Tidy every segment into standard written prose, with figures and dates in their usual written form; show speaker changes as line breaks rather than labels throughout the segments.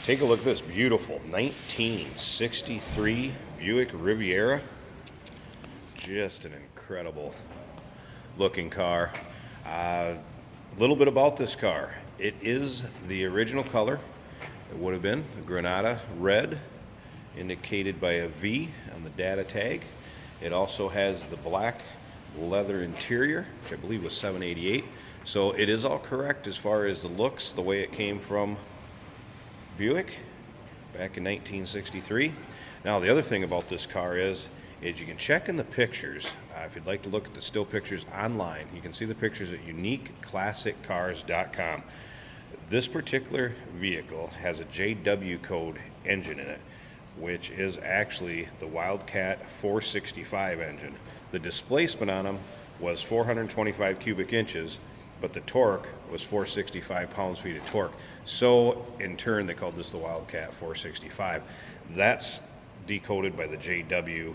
Take a look at this beautiful 1963 Buick Riviera. Just an incredible looking car. A little bit about this car. It is the original color. It would have been a Granada red, indicated by a V on the data tag. It also has the black leather interior, which I believe was $788. So it is all correct as far as the looks, the way it came from Buick back in 1963. Now the other thing about this car is you can check in the pictures. If you'd like to look at the still pictures online, you can see the pictures at uniqueclassiccars.com. This particular vehicle has a JW code engine in it, which is actually the Wildcat 465 engine. The displacement on them was 425 cubic inches, but the torque was 465 pounds-feet of torque. So in turn, they called this the Wildcat 465. That's decoded by the JW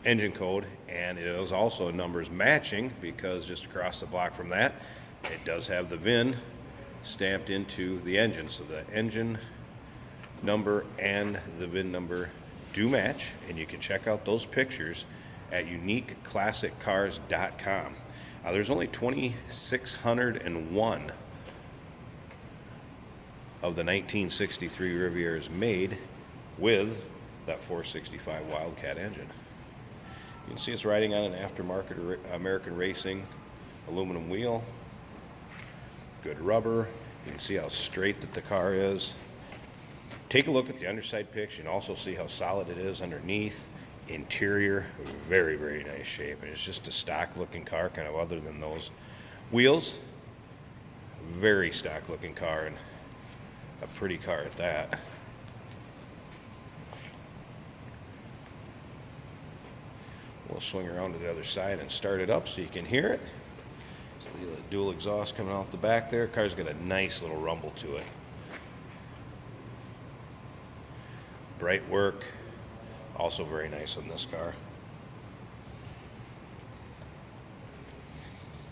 engine code, and it is also numbers matching because just across the block from that, it does have the VIN stamped into the engine. So the engine number and the VIN number do match, and you can check out those pictures at uniqueclassiccars.com. There's only 2,601 of the 1963 Rivieras made with that 465 Wildcat engine. You can see it's riding on an aftermarket American Racing aluminum wheel, good rubber. You can see how straight that the car is. Take a look at the underside picture and also see how solid it is underneath. Interior, very, very nice shape. And it's just a stock looking car, kind of other than those wheels. Very stock looking car, and a pretty car at that. We'll swing around to the other side and start it up so you can hear it. So the dual exhaust coming out the back there. Car's got a nice little rumble to it. Bright work. Also very nice on this car.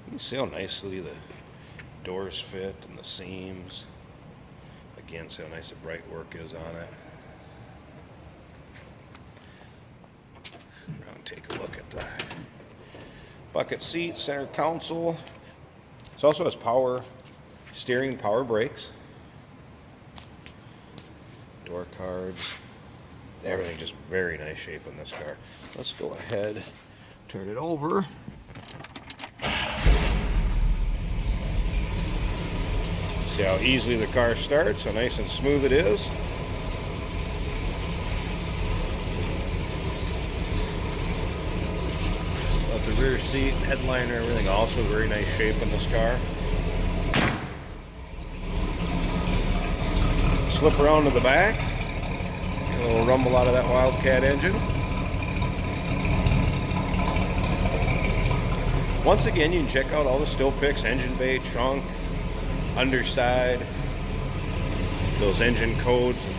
You can see how nicely the doors fit and the seams. Again, see how nice the bright work is on it. Now take a look at the bucket seat, center console. This also has power steering, power brakes, door cards. Everything just very nice shape in this car. Let's go ahead, turn it over. See how easily the car starts, how nice and smooth it is. About the rear seat, headliner, everything also very nice shape in this car. Slip around to the back. A little rumble out of that Wildcat engine. Once again, you can check out all the still pics, engine bay, trunk, underside, those engine codes and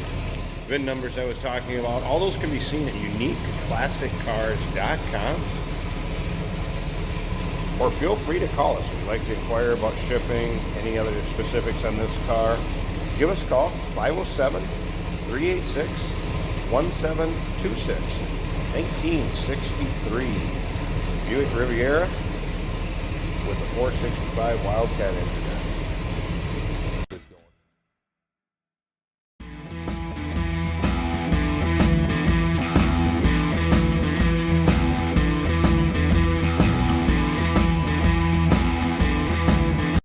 VIN numbers I was talking about. All those can be seen at uniqueclassiccars.com. Or feel free to call us if you'd like to inquire about shipping, any other specifics on this car. Give us a call, 507-386-1726. 1963 Buick Riviera with the 465 Wildcat engine.